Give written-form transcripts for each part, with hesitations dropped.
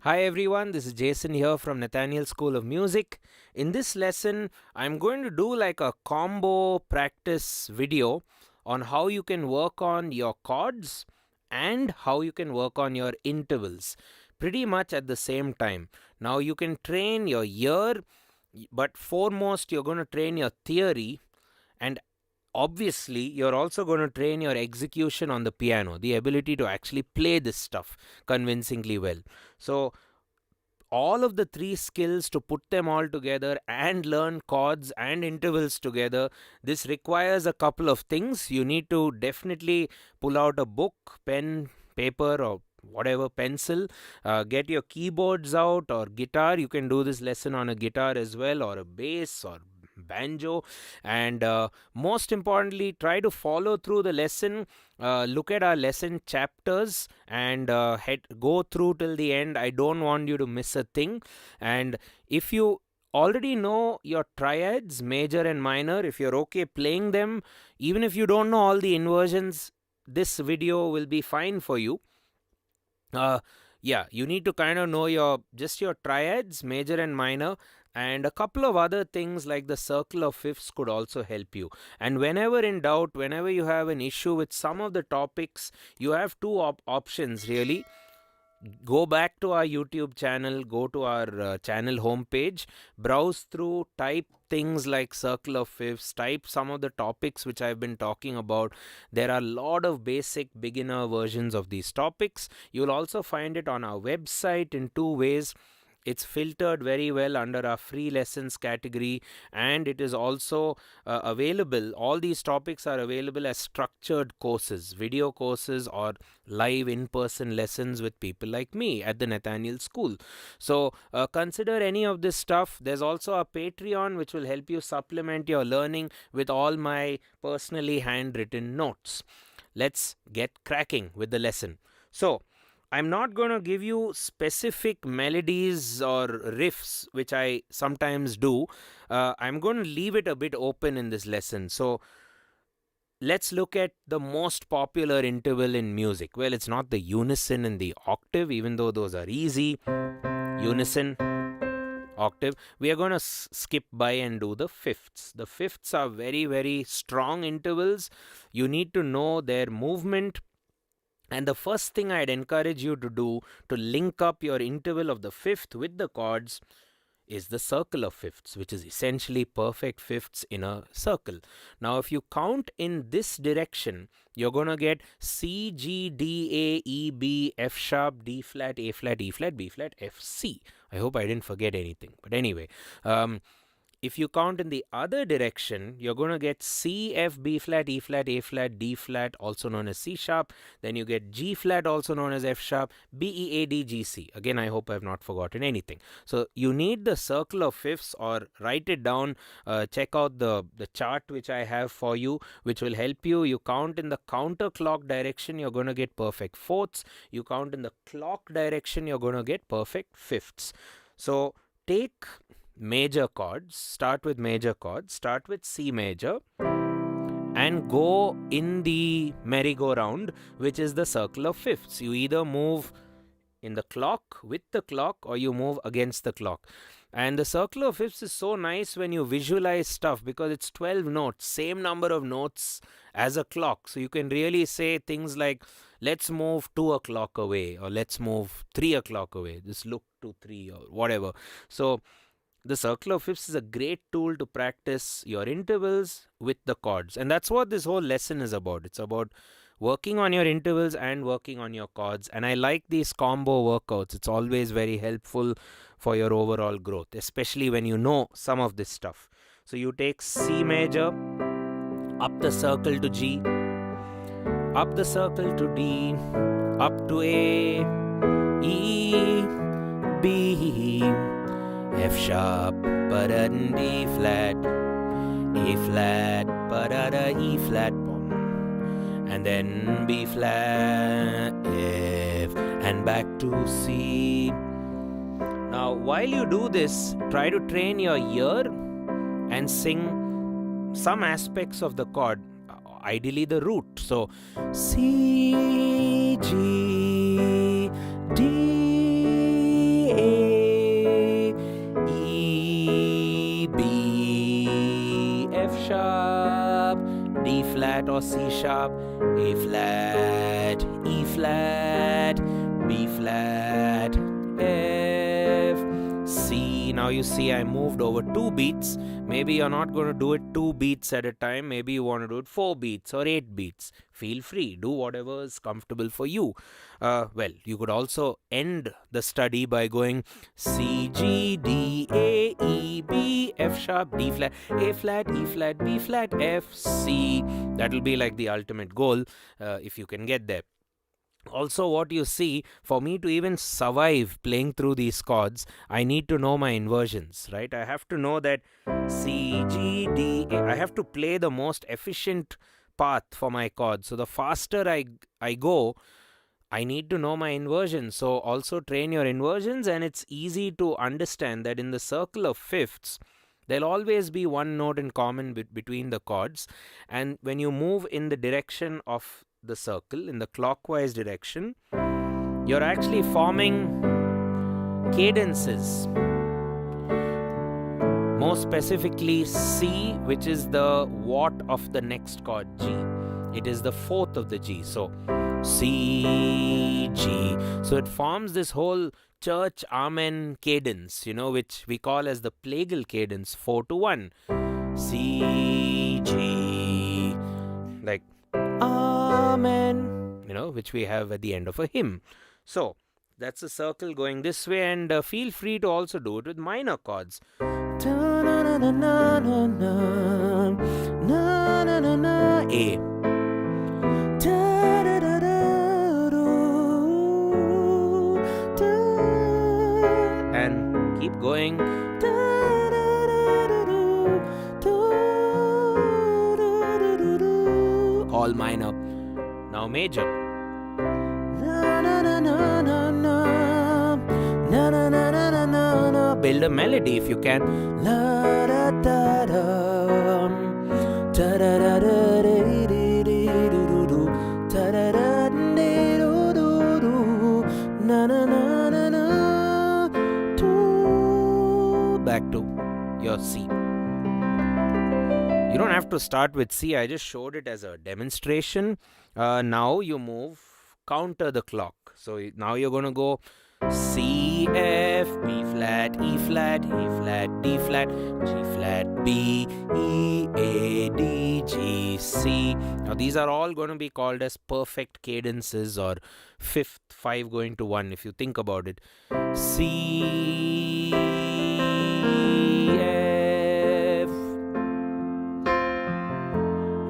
Hi everyone, this is Jason here from Nathaniel School of Music. In this lesson, I'm going to do like a combo practice video on how you can work on your chords and how you can work on your intervals pretty much at the same time. Now you can train your ear, but foremost you're going to train your theory, and obviously you're also going to train your execution on the piano, the ability to actually play this stuff convincingly well. So all of the three skills, to put them all together and learn chords and intervals together, this requires a couple of things. You need to definitely pull out a book, pen, paper, or whatever, pencil. Get your keyboards out or guitar. You can do this lesson on a guitar as well, or a bass, or banjo. And most importantly, try to follow through the lesson. Look at our lesson chapters and go through till the end. I don't want you to miss a thing. And if you already know your triads, major and minor, if you're okay playing them, even if you don't know all the inversions, this video will be fine for you. You need to kind of know your triads, major and minor, and a couple of other things like the circle of fifths could also help you. And whenever in doubt, whenever you have an issue with some of the topics, you have two options really. Go back to our YouTube channel, go to our channel homepage, browse through, type things like circle of fifths, type some of the topics which I've been talking about. There are a lot of basic beginner versions of these topics. You'll also find it on our website in two ways. It's filtered very well under our free lessons category, and it is also available. All these topics are available as structured courses, video courses, or live in-person lessons with people like me at the Nathaniel School. So consider any of this stuff. There's also a Patreon which will help you supplement your learning with all my personally handwritten notes. Let's get cracking with the lesson. So I'm not going to give you specific melodies or riffs, which I sometimes do. I'm going to leave it a bit open in this lesson. So let's look at the most popular interval in music. Well, it's not the unison and the octave, even though those are easy. Unison, octave. We are going to skip by and do the fifths. The fifths are very, very strong intervals. You need to know their movement. And the first thing I'd encourage you to do to link up your interval of the fifth with the chords is the circle of fifths, which is essentially perfect fifths in a circle. Now, if you count in this direction, you're going to get C, G, D, A, E, B, F sharp, D flat, A flat, E flat, B flat, F, C. I hope I didn't forget anything. But anyway, if you count in the other direction, you're going to get C, F, B flat, E flat, A flat, D flat, also known as C sharp. Then you get G flat, also known as F sharp, B, E, A, D, G, C. Again, I hope I've not forgotten anything. So you need the circle of fifths, or write it down. Check out the chart which I have for you, which will help you. You count in the counterclock direction, you're going to get perfect fourths. You count in the clock direction, you're going to get perfect fifths. So take major chords, start with major chords, start with C major and go in the merry-go-round, which is the circle of fifths. You either move in the clock, with the clock, or you move against the clock. And the circle of fifths is so nice when you visualize stuff, because it's 12 notes, same number of notes as a clock. So you can really say things like, let's move 2 o'clock away, or let's move 3 o'clock away. Just look to 3 or whatever. So the circle of fifths is a great tool to practice your intervals with the chords. And that's what this whole lesson is about. It's about working on your intervals and working on your chords. And I like these combo workouts. It's always very helpful for your overall growth, especially when you know some of this stuff. So you take C major, up the circle to G, up the circle to D, up to A, E, B, F sharp, D flat, A flat, E flat, and then B flat, F, and back to C. Now, while you do this, try to train your ear and sing some aspects of the chord, ideally the root. So, C, G, D, A, E, B, F sharp, D flat or C sharp, A flat, E flat, B flat, F, C. Now you see I moved over 2 beats. Maybe you're not going to do it 2 beats at a time. Maybe you want to do it 4 beats or 8 beats. Feel free. Do whatever is comfortable for you. Well, you could also end the study by going C, G, D, A, E, B, F sharp, D flat, A flat, E flat, B flat, F, C. That will be like the ultimate goal if you can get there. Also, what you see, for me to even survive playing through these chords, I need to know my inversions, right? I have to know that C, G, D, A. I have to play the most efficient path for my chords. So the faster I go, I need to know my inversions. So also train your inversions, and it's easy to understand that in the circle of fifths, there'll always be one note in common between the chords. And when you move in the direction of the circle, in the clockwise direction, you're actually forming cadences. More specifically, C, which is the what of the next chord, G. It is the fourth of the G. So C, G. So it forms this whole church amen cadence, which we call as the plagal cadence, 4-1. C, G. Like amen, which we have at the end of a hymn. So that's a circle going this way, and feel free to also do it with minor chords. A. And keep going. All minor. Now major. Build a melody if you can. Back to your C. You don't have to start with C. I just showed it as a demonstration. Now you move counter the clock. So now you're going to go C, F, B flat, E flat, A flat, D flat, G flat, B, E, A, D, G, C. Now these are all going to be called as perfect cadences, or fifth, 5 going to 1 if you think about it. C,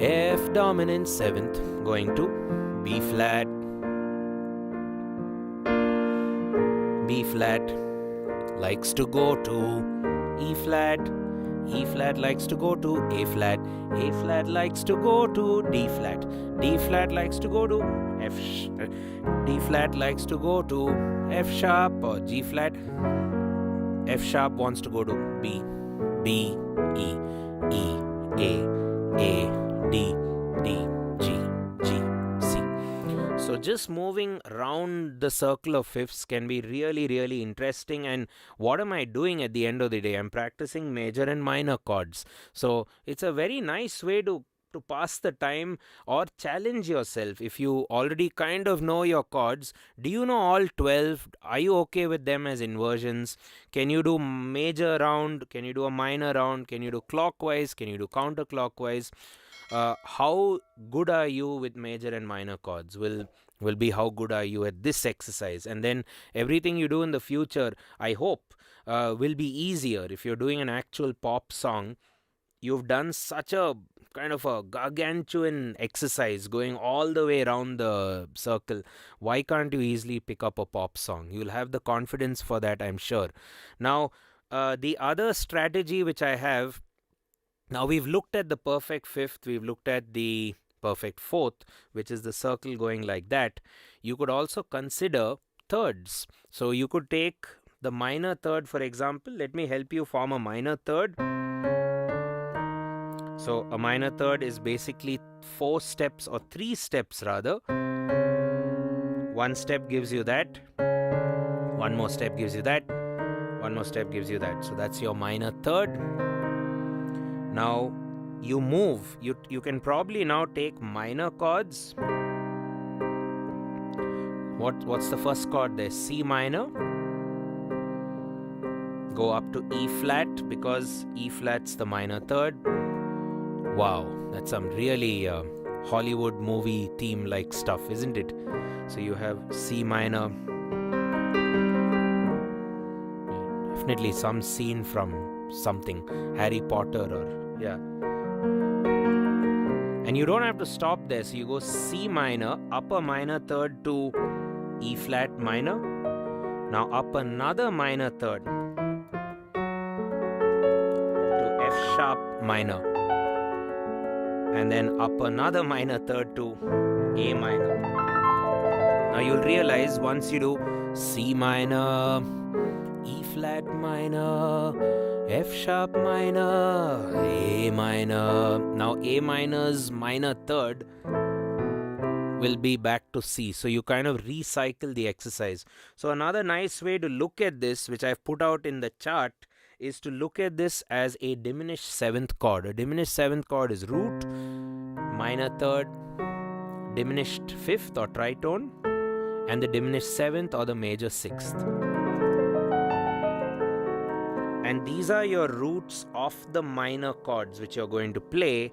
F dominant 7th going to B flat, B flat likes to go to E flat, E flat likes to go to A flat, A flat likes to go to D flat, D flat likes to go to D flat likes to go to F sharp or G flat, F sharp wants to go to B, B, E, E, A, D, D, G, G, C. So just moving around the circle of fifths can be really, really interesting. And what am I doing at the end of the day? I'm practicing major and minor chords. So it's a very nice way to pass the time or challenge yourself. If you already kind of know your chords, do you know all 12? Are you okay with them as inversions? Can you do major round? Can you do a minor round? Can you do clockwise? Can you do counterclockwise? How good are you with major and minor chords will be how good are you at this exercise. And then everything you do in the future, I hope, will be easier. If you're doing an actual pop song, you've done such a kind of a gargantuan exercise going all the way around the circle. Why can't you easily pick up a pop song? You'll have the confidence for that, I'm sure. Now, the other strategy which I have, now we've looked at the perfect fifth, we've looked at the perfect fourth, which is the circle going like that. You could also consider thirds. So you could take the minor third, for example. Let me help you form a minor third. So a minor third is basically 4 steps, or 3 steps rather. One step gives you that, one more step gives you that, one more step gives you that. So that's your minor third. Now you move, you can probably now take minor chords. What's the first chord there? C minor. Go up to E flat, because E flat's the minor third. Wow, that's some really Hollywood movie theme like stuff, isn't it? So you have C minor. Definitely some scene from something, Harry Potter or yeah. And you don't have to stop there. So you go C minor, upper minor third to E flat minor. Now up another minor third to F sharp minor. And then up another minor third to A minor. Now you'll realize once you do C minor, E flat minor, F sharp minor, A minor. Now A minor's minor third will be back to C. So you kind of recycle the exercise. So another nice way to look at this, which I've put out in the chart, is to look at this as a diminished 7th chord. A diminished 7th chord is root, minor third, diminished 5th or tritone, and the diminished 7th or the major 6th. And these are your roots of the minor chords which you're going to play. You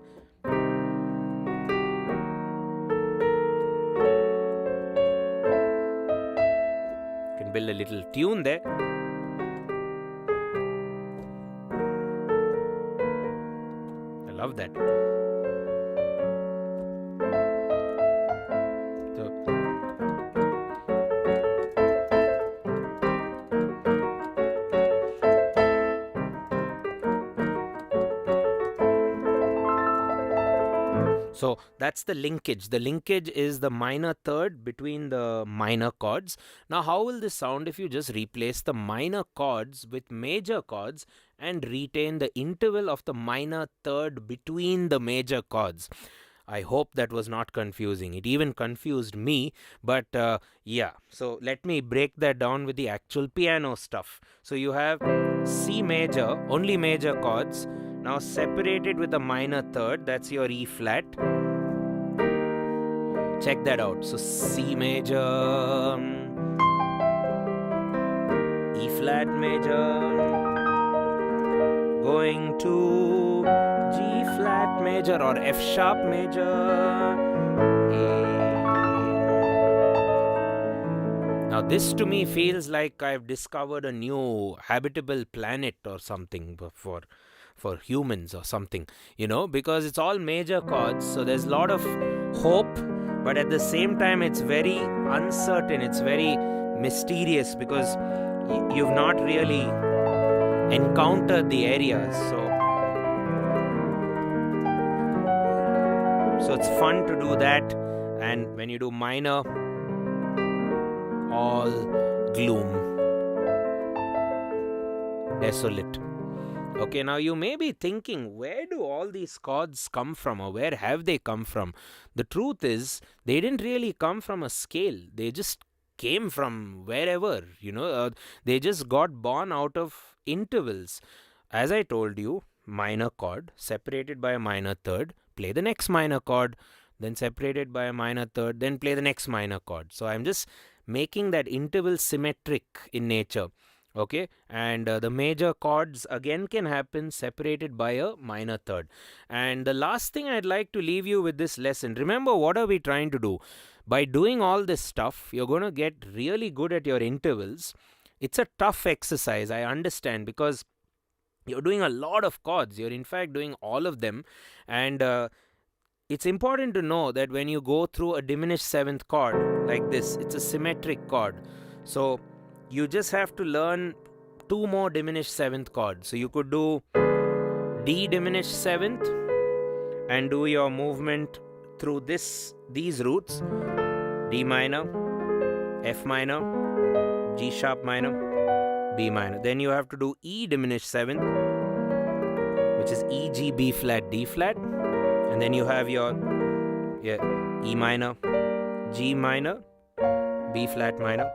can build a little tune there. I love that. So that's the linkage. The linkage is the minor third between the minor chords. Now how will this sound if you just replace the minor chords with major chords and retain the interval of the minor third between the major chords? I hope that was not confusing. It even confused me, but yeah. So let me break that down with the actual piano stuff. So you have C major, only major chords. Now separated with a minor third, that's your E flat. Check that out. So C major, E flat major, going to G flat major or F sharp major, A. Now this to me feels like I've discovered a new habitable planet or something for humans or something, because it's all major chords, so there's a lot of hope, but at the same time it's very uncertain, it's very mysterious, because you've not really encountered the areas, so it's fun to do that. And when you do minor, all gloom, desolate. Okay, now you may be thinking, where do all these chords come from, or where have they come from? The truth is, they didn't really come from a scale. They just came from wherever, they just got born out of intervals. As I told you, minor chord, separated by a minor third, play the next minor chord, then separated by a minor third, then play the next minor chord. So I'm just making that interval symmetric in nature. Okay, and the major chords again can happen separated by a minor third. And the last thing I'd like to leave you with this lesson, remember, what are we trying to do? By doing all this stuff, you're going to get really good at your intervals. It's a tough exercise, I understand, because you're doing a lot of chords. You're in fact doing all of them. And it's important to know that when you go through a diminished 7th chord like this, it's a symmetric chord. So you just have to learn 2 more diminished 7th chords. So you could do D diminished 7th and do your movement through these roots: D minor, F minor, G sharp minor, B minor. Then you have to do E diminished 7th, which is E, G, B flat, D flat. And then you have your E minor, G minor, B flat minor,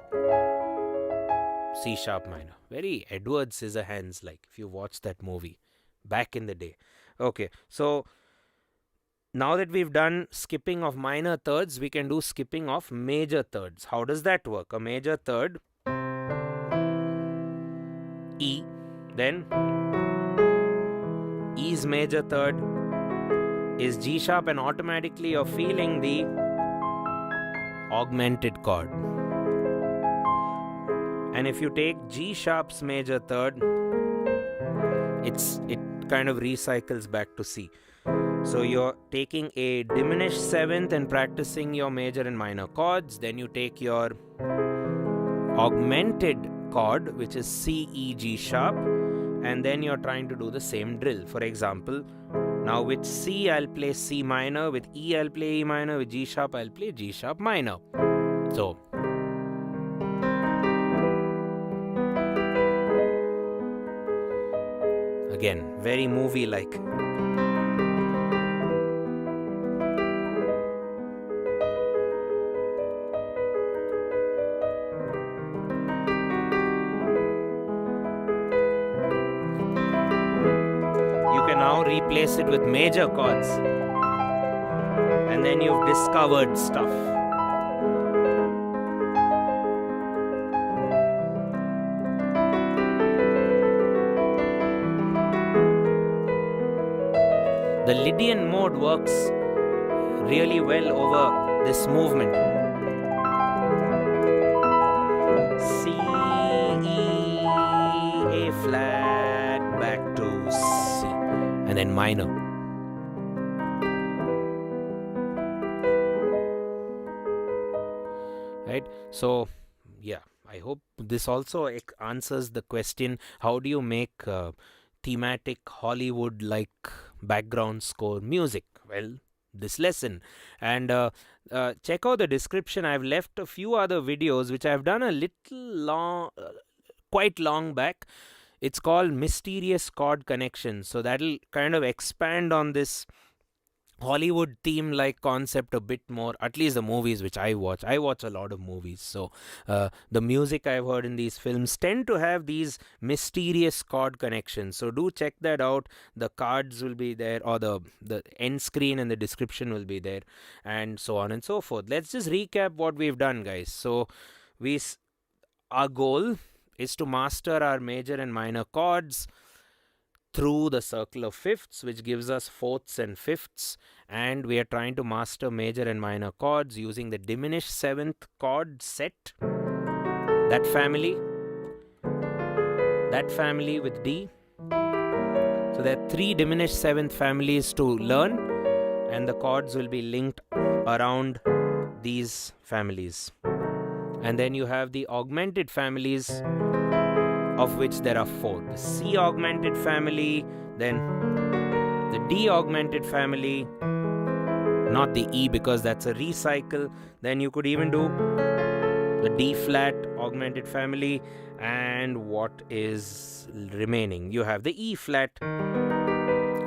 C sharp minor. Very Edward Scissorhands like, if you watch that movie back in the day. Okay, so now that we've done skipping of minor thirds, we can do skipping of major thirds. How does that work? A major third, E, then E's major third is G sharp, and automatically you're feeling the augmented chord. And if you take G sharp's major third, it kind of recycles back to C. So you're taking a diminished 7th and practicing your major and minor chords. Then you take your augmented chord, which is C, E, G sharp, and then you're trying to do the same drill. For example, now with C I'll play C minor, with E I'll play E minor, with G sharp I'll play G sharp minor. So again, very movie-like. You can now replace it with major chords, and then you've discovered stuff. The Lydian mode works really well over this movement. C, E, A flat, back to C, and then minor. Right? So, yeah, I hope this also answers the question, how do you make thematic Hollywood-like background score music? Well, this lesson. And check out the description. I've left a few other videos which I've done a little long, quite long back. It's called Mysterious Chord Connections. So that'll kind of expand on this Hollywood theme like concept a bit more, at least the movies which I watch. I watch a lot of movies, so the music I've heard in these films tend to have these mysterious chord connections. So do check that out. The cards will be there, or the end screen and the description will be there, and so on and so forth. Let's just recap what we've done, guys. So our goal is to master our major and minor chords through the circle of fifths, which gives us fourths and fifths, and we are trying to master major and minor chords using the diminished 7th chord set, that family with D. So there are 3 diminished 7th families to learn, and the chords will be linked around these families. And then you have the augmented families, of which there are 4. The C augmented family, then the D augmented family, not the E because that's a recycle. Then you could even do the D flat augmented family, and what is remaining? You have the E flat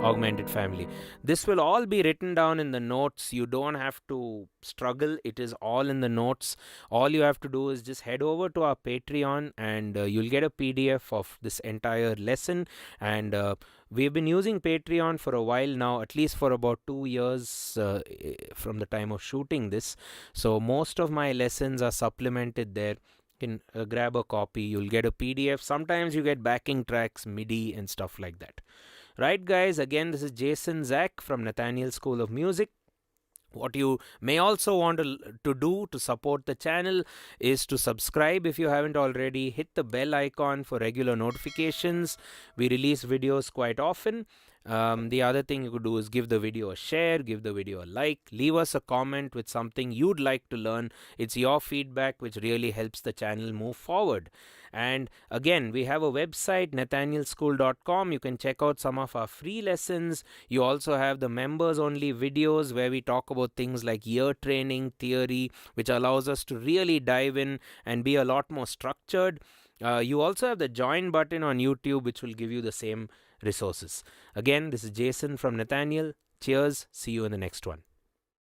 augmented family. This will all be written down in the notes. You don't have to struggle. It is all in the notes. All you have to do is just head over to our Patreon, and you'll get a PDF of this entire lesson. And we've been using Patreon for a while now, at least for about 2 years from the time of shooting this. So most of my lessons are supplemented there. You can grab a copy. You'll get a PDF. Sometimes you get backing tracks, MIDI and stuff like that. Right, guys, again, this is Jason Zac from Nathaniel School of Music. What you may also want to do to support the channel is to subscribe if you haven't already. Hit the bell icon for regular notifications. We release videos quite often. The other thing you could do is give the video a share, give the video a like, leave us a comment with something you'd like to learn. It's your feedback which really helps the channel move forward. And again, we have a website, nathanielschool.com. You can check out some of our free lessons. You also have the members only videos where we talk about things like ear training theory, which allows us to really dive in and be a lot more structured. You also have the join button on YouTube, which will give you the same resources. Again, this is Jason from Nathaniel. Cheers. See you in the next one.